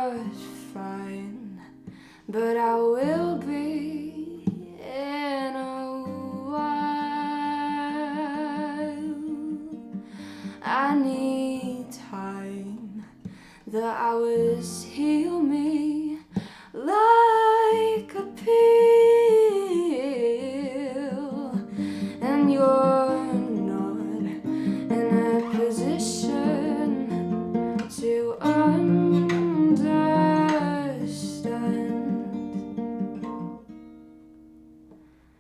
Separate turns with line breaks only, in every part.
much fun, but I will be in a while. I need time, the hours heal me like a pill, and you're not in a position to understand.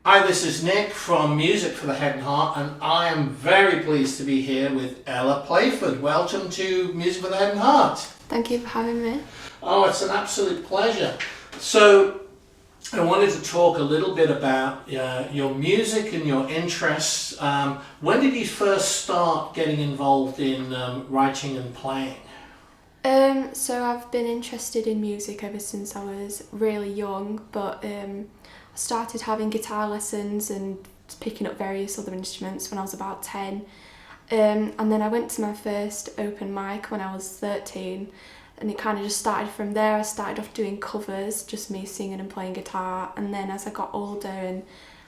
Hi, this is Nick from Music for the Head and Heart, and I am very pleased to be here with Ella Playford. Welcome to Music for the Head and Heart.
Thank you for having me.
Oh, it's an absolute pleasure. So, I wanted to talk a little bit about your music and your interests. When did you first start getting involved in writing and playing?
So I've been interested in music ever since I was really young, but I started having guitar lessons and picking up various other instruments when I was about 10. And then I went to my first open mic when I was 13, and it kind of just started from there. I started off doing covers, just me singing and playing guitar, and then as I got older and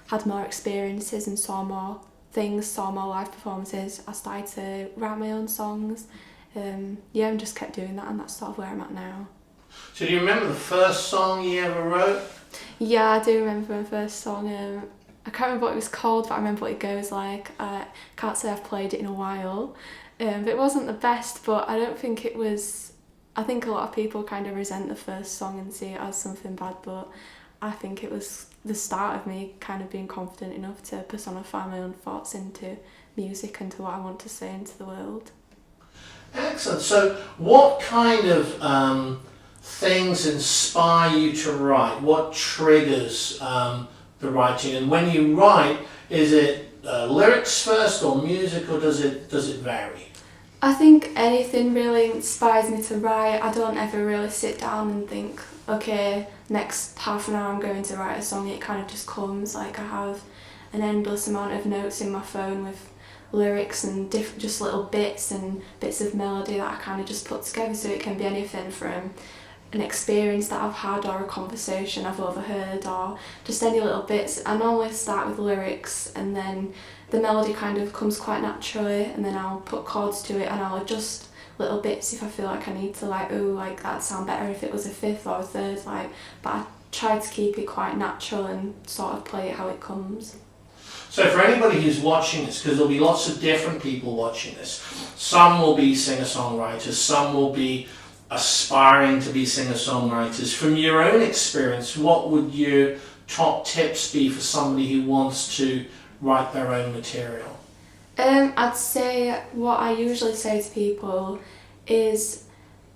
had more experiences and saw more things, saw more live performances, I started to write my own songs. And just kept doing that, and that's sort of where I'm at now.
So do you remember the first song you ever wrote?
Yeah, I do remember my first song. I can't remember what it was called, but I remember what it goes like. I can't say I've played it in a while. But it wasn't the best, but I don't think it was... I think a lot of people kind of resent the first song and see it as something bad, but I think it was the start of me kind of being confident enough to personify my own thoughts into music and to what I want to say into the world.
Excellent. So what kind of things inspire you to write? What triggers the writing? And when you write, is it lyrics first or music, or does it vary?
I think anything really inspires me to write. I don't ever really sit down and think, okay, next half an hour I'm going to write a song. It kind of just comes. Like, I have an endless amount of notes in my phone with lyrics and just little bits and bits of melody that I kind of just put together, so it can be anything from an experience that I've had or a conversation I've overheard or just any little bits. I normally start with lyrics, and then the melody kind of comes quite naturally, and then I'll put chords to it and I'll adjust little bits if I feel like I need to, like, ooh, like that'd sound better if it was a fifth or a third, like, but I try to keep it quite natural and sort of play it how it comes.
So for anybody who's watching this, because there'll be lots of different people watching this, some will be singer-songwriters, some will be aspiring to be singer-songwriters. From your own experience, what would your top tips be for somebody who wants to write their own material?
I'd say what I usually say to people is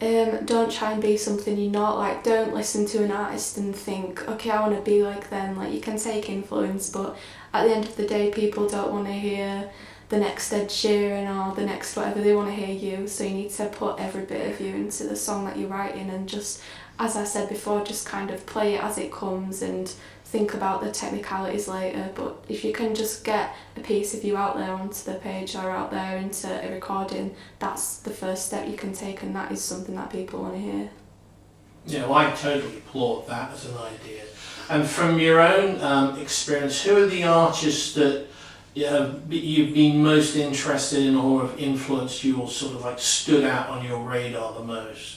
don't try and be something you're not. Like, don't listen to an artist and think, okay, I want to be like them. Like, you can take influence, but at the end of the day, people don't want to hear the next Ed Sheeran or the next whatever. They want to hear you, so you need to put every bit of you into the song that you're writing, and just, as I said before, just kind of play it as it comes and think about the technicalities later. But if you can just get a piece of you out there onto the page or out there into a recording, that's the first step you can take, and that is something that people want to hear.
Yeah, well, I totally applaud that as an idea. And from your own experience, who are the artists that you've been most interested in or have influenced you or sort of like stood out on your radar the most?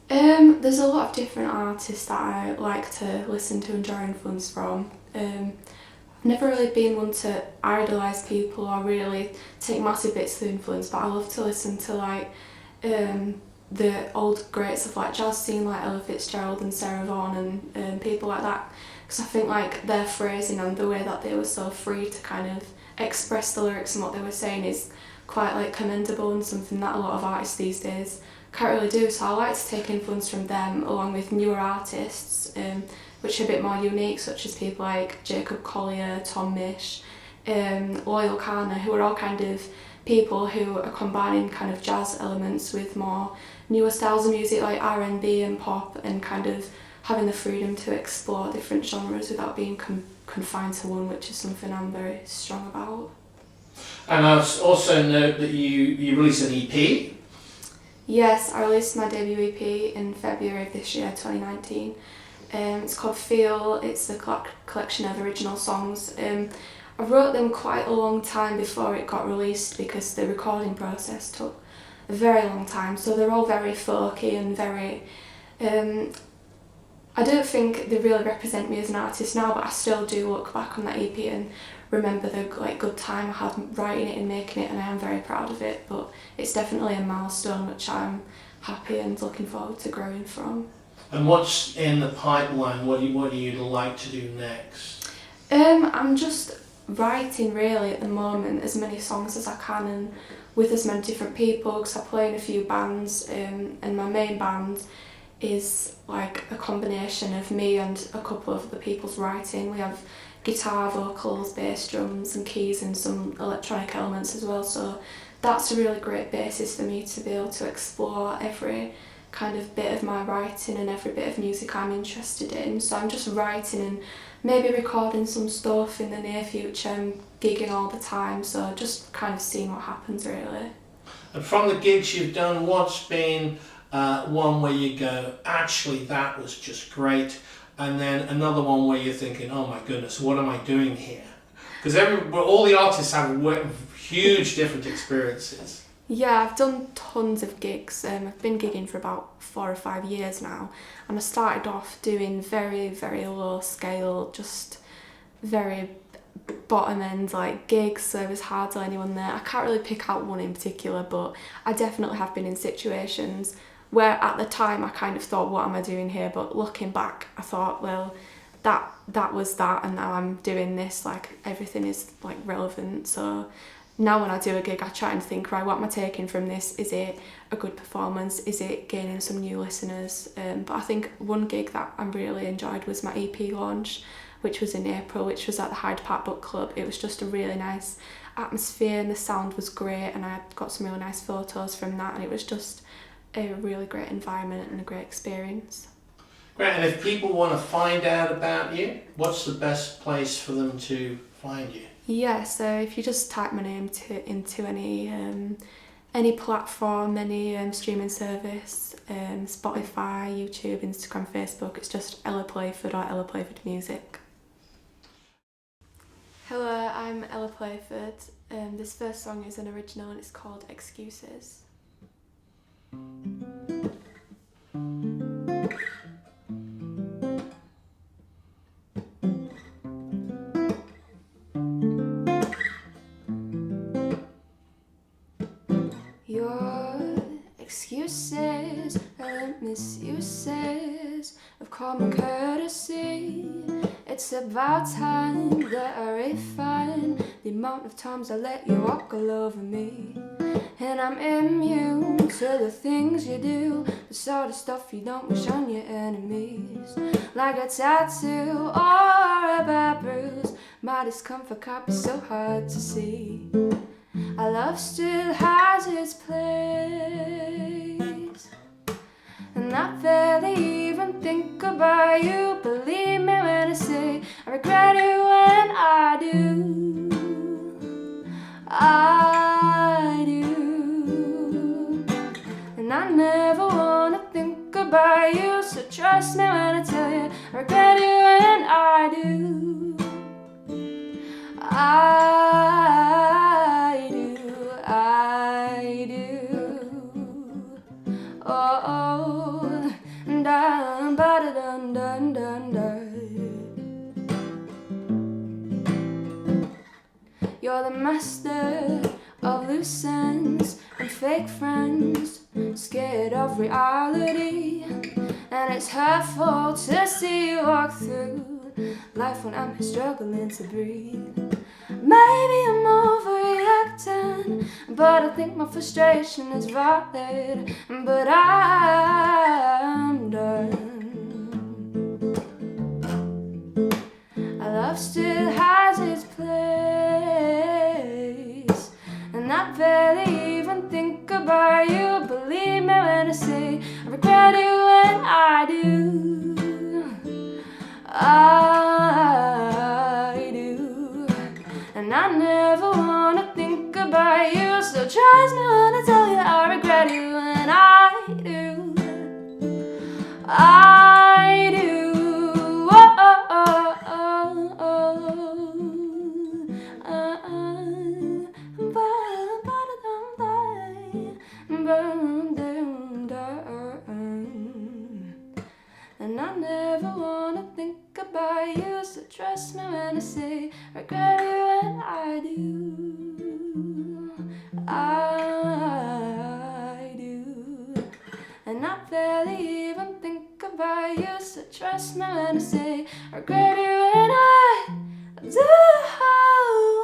There's a lot of different artists that I like to listen to and draw influence from. I've never really been one to idolise people or really take massive bits of influence, but I love to listen to like the old greats of like jazz scene, like Ella Fitzgerald and Sarah Vaughan and people like that, because I think like their phrasing and the way that they were so free to kind of express the lyrics and what they were saying is quite like commendable, and something that a lot of artists these days can't really do. So I like to take influence from them, along with newer artists which are a bit more unique, such as people like Jacob Collier, Tom Misch, Loyal Kana, who are all kind of people who are combining kind of jazz elements with more newer styles of music like R&B and pop, and kind of having the freedom to explore different genres without being confined to one, which is something I'm very strong about.
And I also note that you released an EP.
Yes, I released my debut EP in February of this year, 2019. It's called Feel. It's a collection of original songs. I wrote them quite a long time before it got released because the recording process took a very long time. So they're all very folky and very... I don't think they really represent me as an artist now, but I still do look back on that EP and remember the good time I had writing it and making it, and I am very proud of it. But it's definitely a milestone which I'm happy and looking forward to growing from.
And what's in the pipeline? What do you like to do next?
I'm just writing really at the moment as many songs as I can and with as many different people, because I play in a few bands, and my main band is like a combination of me and a couple of the people's writing. We have guitar, vocals, bass, drums and keys and some electronic elements as well, so that's a really great basis for me to be able to explore every kind of bit of my writing and every bit of music I'm interested in. So I'm just writing and maybe recording some stuff in the near future. I'm gigging all the time, so just kind of seeing what happens really.
And from the gigs you've done, what's been one where you go, actually that was just great, and then another one where you're thinking, oh my goodness, what am I doing here? Because all the artists have huge different experiences.
Yeah, I've done tons of gigs. I've been gigging for about 4 or 5 years now, and I started off doing very, very low scale, just very bottom end like gigs, so it was hardly anyone there. I can't really pick out one in particular, but I definitely have been in situations where at the time I kind of thought, what am I doing here? But looking back, I thought, well, that was that, and now I'm doing this, like everything is like relevant. So now when I do a gig, I try and think, right, what am I taking from this? Is it a good performance? Is it gaining some new listeners? But I think one gig that I really enjoyed was my EP launch, which was in April, which was at the Hyde Park Book Club. It was just a really nice atmosphere and the sound was great, and I got some really nice photos from that, and it was just a really great environment and a great experience.
Great, and if people want to find out about you, what's the best place for them to find you?
Yeah, so if you just type my name into any platform, any streaming service, Spotify, YouTube, Instagram, Facebook, it's just Ella Playford or Ella Playford Music. Hello, I'm Ella Playford. This first song is an original and it's called Excuses. Your excuses and misuses of common courtesy. It's about time that I refine the amount of times I let you walk all over me. And I'm immune to the things you do, the sort of stuff you don't wish on your enemies. Like a tattoo or a bad bruise, my discomfort can't be so hard to see. Our love still has its place, and I barely even think about you. Believe me when I say I regret it when I do. I do, and I never wanna think about you. So trust me when I tell you I regret it when I do. I do. Oh, dun ba dun dun dun dun. You're the master of loose ends and fake friends, scared of reality, and it's hurtful to see you walk through life when I'm struggling to breathe. Maybe I'm overreacting, but I think my frustration is valid. But I'm done. Our love still has its place, and I barely even think about you. Believe me when I say I regret it when I do. I do, and I never wanna think about you. So So trust me when I tell you I regret it, and I do. I do. Oh, oh, oh, oh, and I never wanna think about you. So trust me when I say regret it, when I do. I do. And I barely even think about you. So trust me when I say regret it, when I do.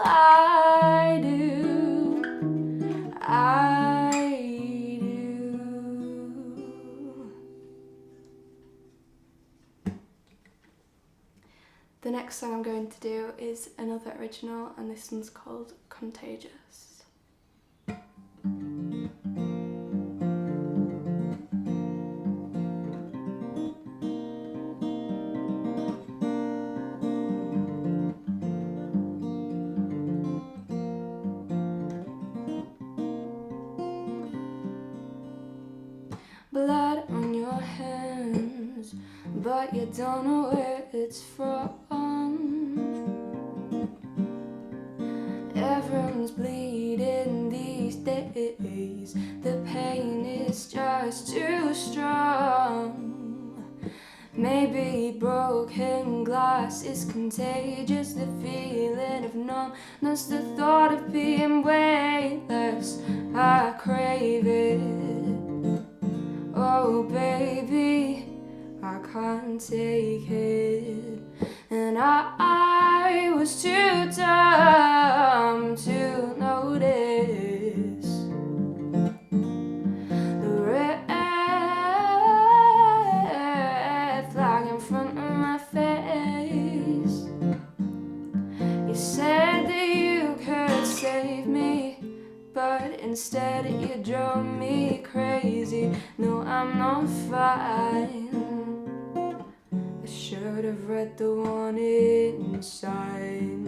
I do. I do. The next song I'm going to do is another original, and this one's called Contagious. Blood on your hands, but you don't know where it's from. Everyone's bleeding these days. The pain is just too strong. Maybe broken glass is contagious. The feeling of numbness, the thought of being weightless, I crave it. Oh baby, I can't take it. And I was too dumb to notice the red flag in front of my face. You said that you could save me, but instead you drove me crazy. No, I'm not fine. I should have read the warning signs.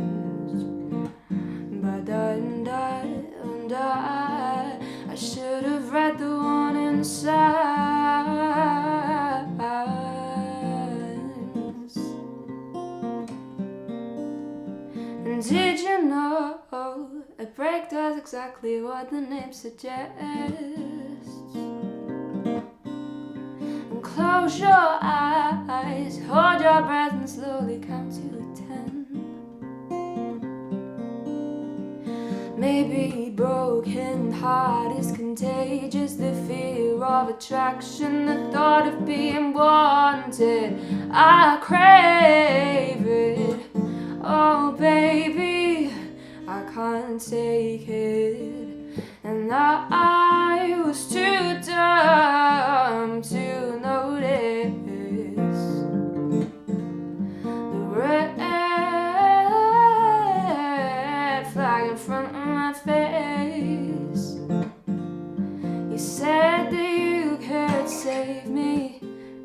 But I should have read the warning signs. And did you know a break does exactly what the name suggests? And close your eyes, hold your breath and slowly count to 10. Maybe broken heart is contagious. The fear of attraction, the thought of being wanted, I crave it. Oh baby, I can't take it. And I was too dumb to notice the red flag in front of my face. You said that you could save me,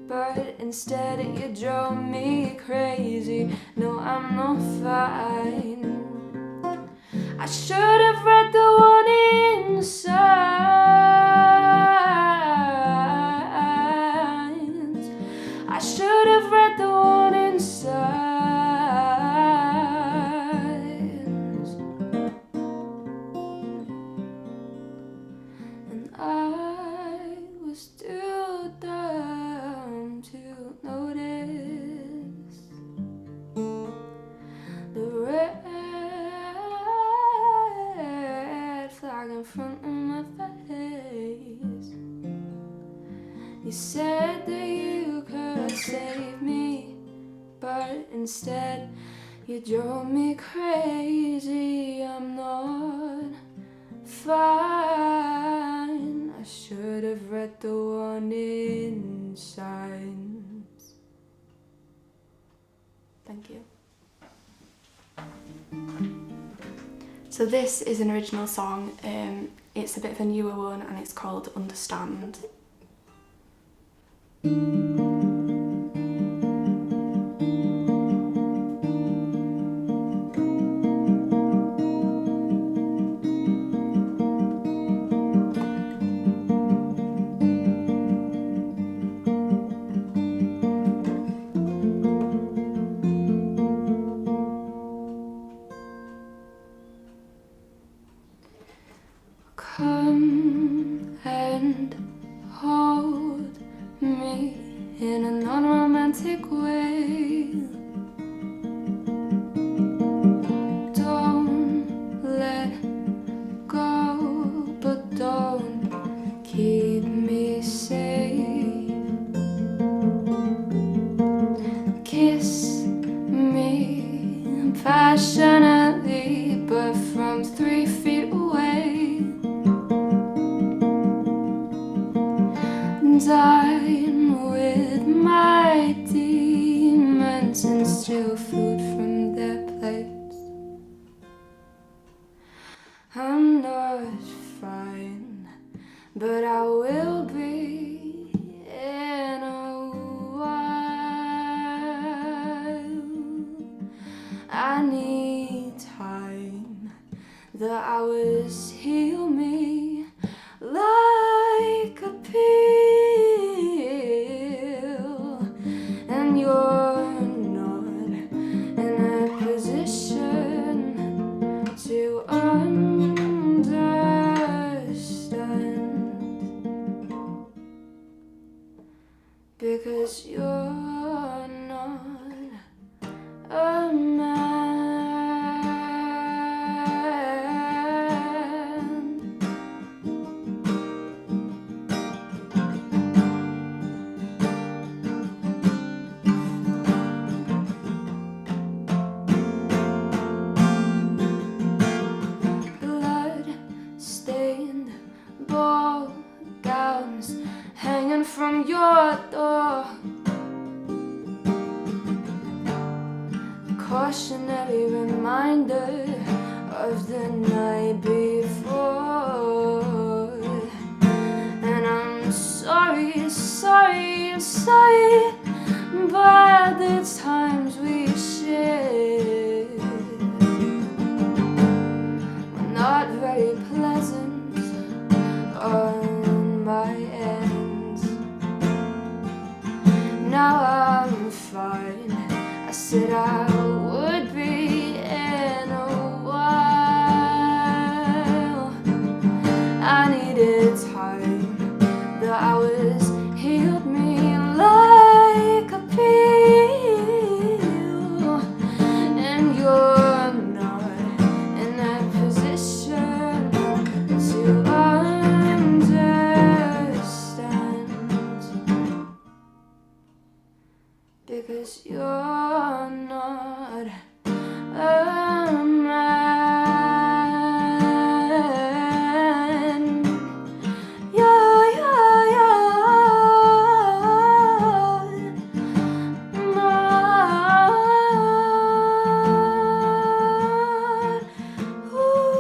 but instead you drove me crazy. No, I'm not fine. I should have read the warning signs. I should have read the warning signs. And I was too dumb to notice the red flag in front of my face. You said that you could save me, but instead you drove me crazy. I'm not fine. I should have read the warning signs. Thank you. So this is an original song. It's a bit of a newer one, and it's called Understand. in a non-romantic way. Don't let go, but don't keep me safe. Kiss me passionately, but from 3 feet away. Dine with my demons and steal food from their plates. I'm not fine, but I will be in a while. I need time, the hours heal me like a pill, and you're not in a position to understand, because you're not a man. Blood-stained ball gowns hanging from your door. Cautionary reminder of the night before. And I'm sorry, sorry, sorry about the times we shared. Were not very pleasant on my end. Now I'm fine, I said I would be in a while. I needed time, the hours healed me like a pill, and you're not in that position to understand, because you're not a man. You're not. Ooh.